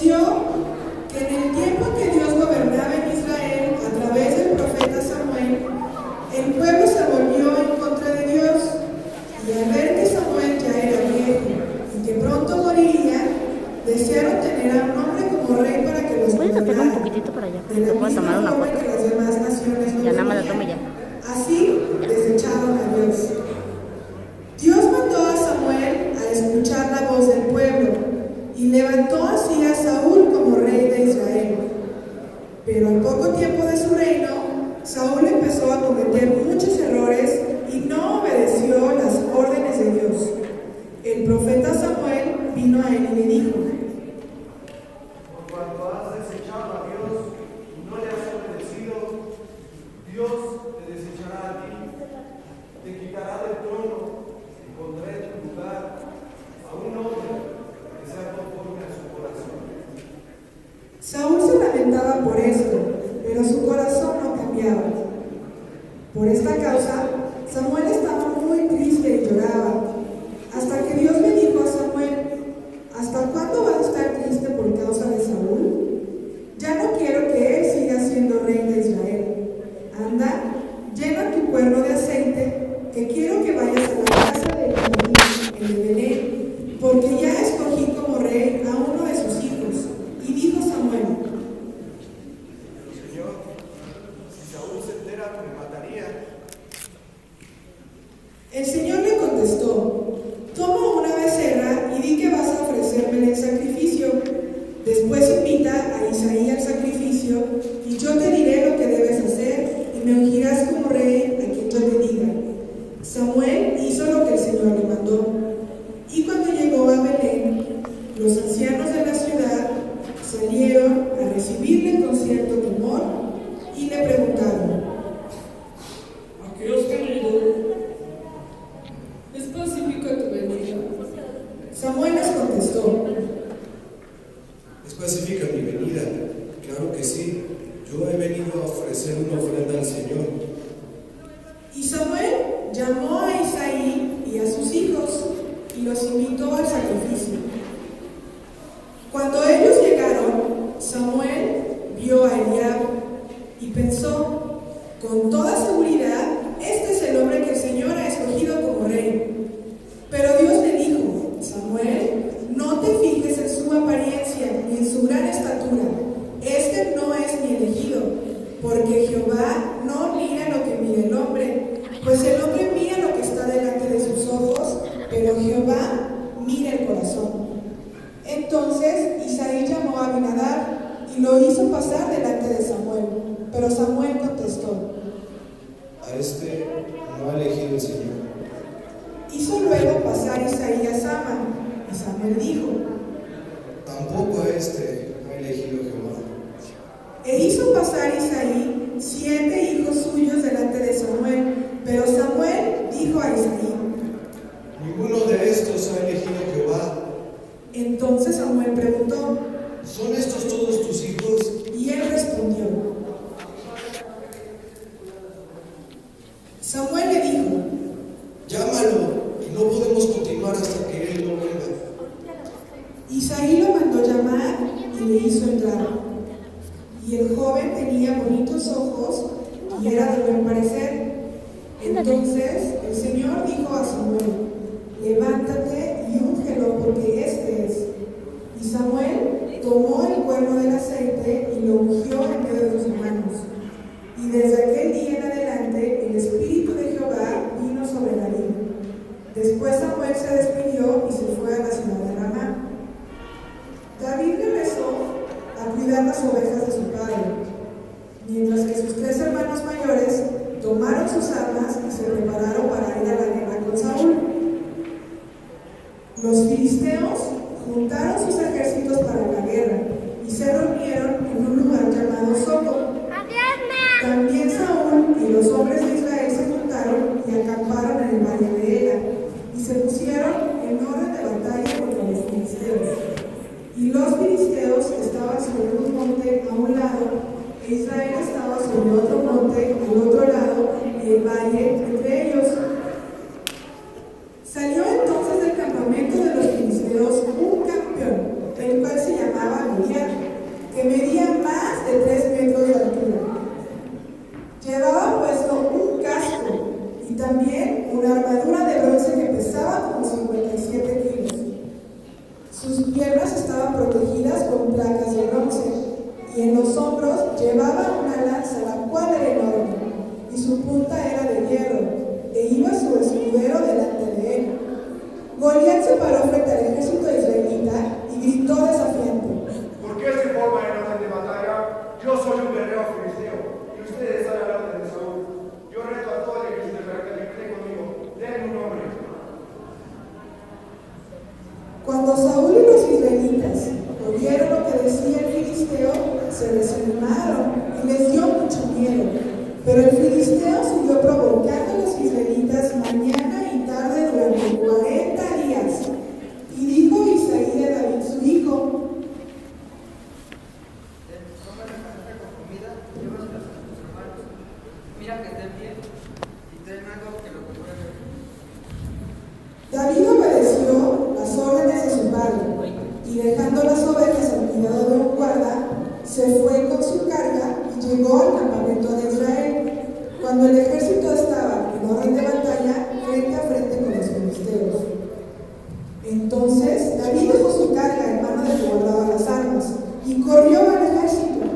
Aconteció que en el tiempo que Dios gobernaba en Israel a través del profeta Samuel, el pueblo se volvió en contra de Dios, y al ver que Samuel ya era viejo y que pronto moriría, desearon tener a un hombre como rey para que los gobernara, un poquitito para allá, de la puedo tomar una misma forma foto. que las demás naciones lo Ya nada más la tenían. tomo ya. Así desecharon a Dios. Dios mandó a Samuel a escuchar la voz del pueblo y levantó así a Saúl como rey de Israel. Pero al poco tiempo de su reino, Saúl empezó a cometer muchos errores y no obedeció las órdenes de Dios. El profeta Samuel vino a él y le dijo: por cuanto has desechado a Dios y no le has obedecido, Dios te desechará a ti, te quitará del trono y pondrá en tu lugar a un hombre que sea conforme a su corazón. Saúl se lamentaba por esto, pero su corazón no cambiaba. Por esta causa, Samuel estaba muy triste y lloraba, hasta que Dios le dijo a Samuel: ¿hasta cuándo vas a estar triste por causa de Saúl? Ya no quiero que él siga siendo rey de Israel. Anda, llena tu cuerno de aceite, que quiero que vayas a la casa de Isaí, el de Belén, porque ya escogí como rey a uno de sus hijos. Y dijo Samuel: Pero Señor, si Saúl se entera, me mataría. El Señor le contestó: toma una becerra y di que vas a ofrecérmele en sacrificio. Después invita a Isaí al sacrificio, y yo te diré lo que debes hacer, y me ungirás como rey a quien yo te diga. Samuel hizo lo que el Señor le mandó. Y cuando llegó a Belén, los ancianos de la ciudad salieron a recibirle con cierto temor y le preguntaron: ¿A qué has venido? ¿Es pacífica tu venida? Samuel les contestó: ¿Es pacífica mi venida? Claro que sí. Yo he venido a ofrecer una ofrenda al Señor. Y Samuel llamó a Isaí y a sus hijos y los invitó al sacrificio. Cuando ellos llegaron, Samuel vio a Eliab y pensó: con toda seguridad, este es el hombre que el Señor ha escogido como rey. Pero Dios le dijo: Samuel, no te fijes en su apariencia ni en su gran estatura. Este no es mi elegido, porque Jehová no mira lo que mira el hombre, pues el hombre mira lo que está delante de sus ojos, pero Jehová mira el corazón. Entonces Isaí llamó a Abinadab y lo hizo pasar delante de Samuel. Pero Samuel contestó: A este no ha elegido el Señor. hizo luego pasar Isaí a Sama, y Samuel dijo: Tampoco a este ha elegido Jehová. E hizo pasar Isaí 7 hijos suyos delante de Samuel. Pero Samuel dijo a Isaí: Ninguno de estos ha elegido Jehová. Entonces Samuel preguntó, ¿Son estos todos tus hijos? y él respondió. Samuel le dijo: Llámalo, y no podemos continuar hasta que él no venga. Isaí lo mandó llamar y le hizo entrar. Y el joven tenía bonitos ojos y era de buen parecer. Entonces el Señor dijo a Samuel: levántate y úngelo, porque este es. Y Samuel tomó el cuerno del aceite y lo ungió en medio de sus manos. Y desde aquel día en adelante el Espíritu de Jehová vino sobre David. Después Samuel se despidió y se fue a la ciudad de Ramá. David regresó a cuidar las ovejas de su padre, mientras que sus 3 hermanos mayores tomaron sus armas y se prepararon para ir a la guerra con Saúl. Los filisteos juntaron sus ejércitos para la guerra y se reunieron en un lugar llamado Soco. También Saúl y los hombres de Israel se juntaron y acamparon en el valle de Ela y se pusieron en orden de batalla contra los filisteos. Y los filisteos estaban sobre un monte a un lado, e Israel estaba sobre otro monte al otro lado, y el valle entre ellos. Salió entonces del campamento de los filisteos un campeón, el cual se llamaba Goliat. que medía más de 3 metros de altura. Llevaba puesto un casco y también una armadura de bronce que pesaba como 57 kilos. Sus piernas estaban protegidas con placas de bronce y en los hombros llevaba una lanza, la cual era enorme, y su punta era de hierro, e iba su escudero delante de él. Goliat se paró frente al ejército israelita y gritó desafiante: ¿Por qué se forma en orden de batalla? Yo soy un guerrero filisteo, y ustedes están hablando de Saúl. Yo reto a todo el ejército para que grite conmigo. Denme un nombre. Cuando Saúl y los israelitas oyeron lo que decía el filisteo, se desanimaron y les dio mucho miedo. Pero el filisteo siguió provocando a los israelitas mañana y tarde durante 40 días. Y dijo Isaí de David, su hijo: Mira que estén bien y ten algo que lo compruebe. David obedeció las órdenes de su padre y dejando las ovejas al cuidado de un guarda, se fue con su carga y llegó al campamento de Israel, cuando el ejército estaba en orden de batalla frente a frente con los filisteos. Entonces David dejó su carga en mano del que guardaba las armas y corrió al ejército,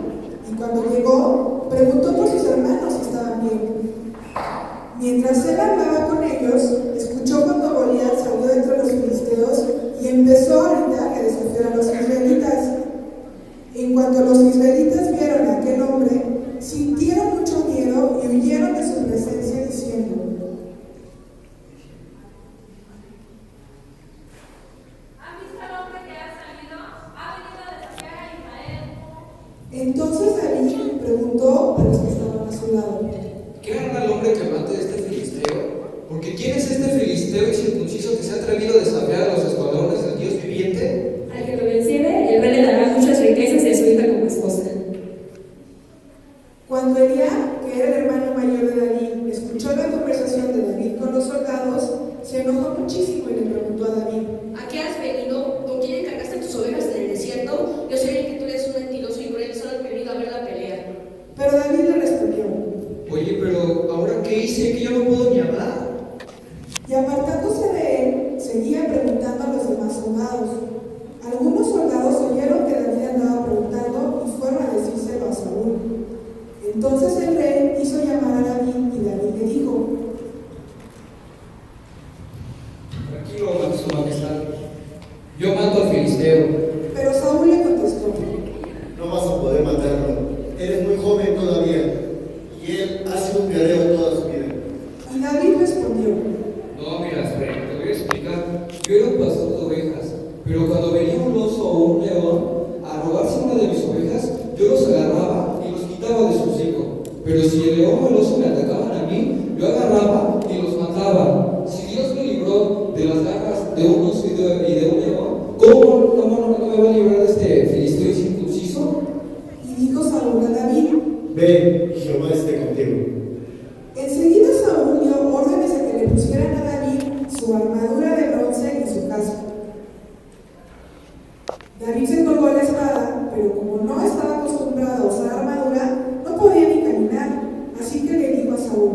y cuando llegó preguntó por sus hermanos si estaban bien. Mientras él hablaba con ellos, escuchó cuando Goliat salió entre los filisteos y empezó a gritar que desafiara a los israelitas. En cuanto los israelitas vieron a aquel hombre, sintieron mucho miedo y huyeron de su presencia diciendo: ¿Han visto al hombre que ha salido? Ha venido a desafiar a Israel. Entonces David preguntó a los que estaban a su lado: ¿Qué hará el hombre que mate a este filisteo? Porque ¿quién es este filisteo incircunciso que se ha atrevido a desafiar a los escuadrones del Dios viviente? Al que lo venciere, el rey le dará muchas riquezas y a su hija como esposa. Cuando Eliab, que era el hermano mayor de David, escuchó la conversación de David con los soldados, se enojó muchísimo y le preguntó a David: ¿A qué has venido? ¿Con quién encargaste tus ovejas en el desierto? Yo sé bien que tú eres un mentiroso y cruel, solo has venido a ver la pelea. Pero David le respondió: Oye, pero ¿ahora qué hice? Que yo no puedo ni hablar. Y apartándose de él, seguía preguntando a los demás soldados. Algunos soldados oyeron que David andaba preguntando y fueron a decírselo a Saúl. Entonces el rey hizo llamar a David y David le dijo: Tranquilo, su majestad. Yo mato al filisteo. Pero Saúl le contestó: No vas a poder matarlo. Eres muy joven todavía. Y él ha sido un guerrero toda su vida. Y David respondió: No, mira, Fred, te voy a explicar. Yo era un pastor de ovejas, pero cuando venía un oso o un león a robarse una de mis ovejas, yo los agarraba y los quitaba de su hocico. Pero si el león o el oso me atacaban a mí, yo agarraba y los mataba. Si Dios me libró de las garras de un oso y de un león, ¿cómo no me va a librar de este filisteo incircunciso? Y dijo Saúl a David: Ve, Jehová esté contigo. Enseguida Saúl dio órdenes a que le pusieran a David su armadura de bronce y su casco. David se colgó la espada, pero como no estaba acostumbrado a usar armadura, no podía ni caminar, así que le dijo a Saúl: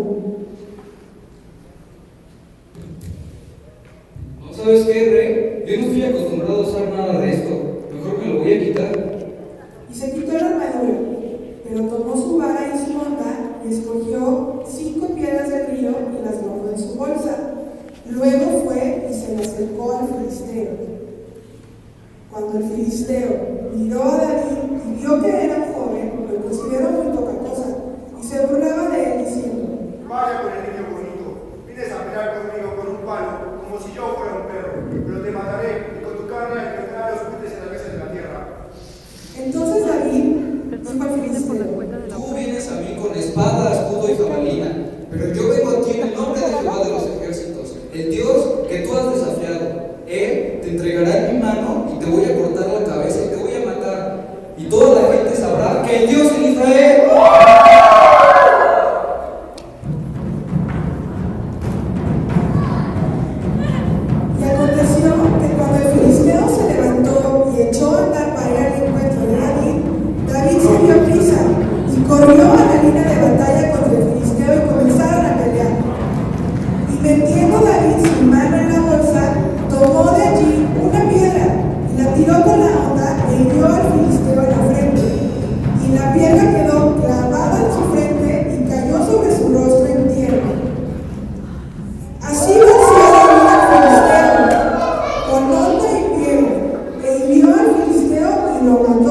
¿No sabes qué, rey? Yo no estoy acostumbrado a usar nada de esto. Mejor me lo voy a quitar. Y se quitó la armadura, pero tomó su vara y su onda y escogió 5 piedras del río y las guardó en su bolsa. Luego fue y se le acercó al filisteo. Cuando el filisteo miró a David y vio que era un joven, lo consideró muy poca cosa y se burlaba de él diciendo: Vaya con el niño bonito. Vienes a pelear conmigo con un palo, como si yo fuera un perro. Pero te mataré y con tu carne alimentaré los puentes en la mesa de la tierra. Entonces David dijo al filisteo: Tú vienes a mí con espada, escudo y jabalina, pero yo vengo a ti en el nombre de Jehová de los ejércitos, el Dios que tú has desafiado. Él te entregará en mi mano y te voy a cortar la cabeza y te voy a matar. Y toda la gente sabrá que el Dios en Israel. Y aconteció que cuando el filisteo se levantó y echó a andar para ir al encuentro de David, dio con la onda e hirió al filisteo en la frente, y la piedra quedó clavada en su frente y cayó sobre su rostro en tierra. Así venció David al filisteo con onda y piedra, e hirió al filisteo y lo mató.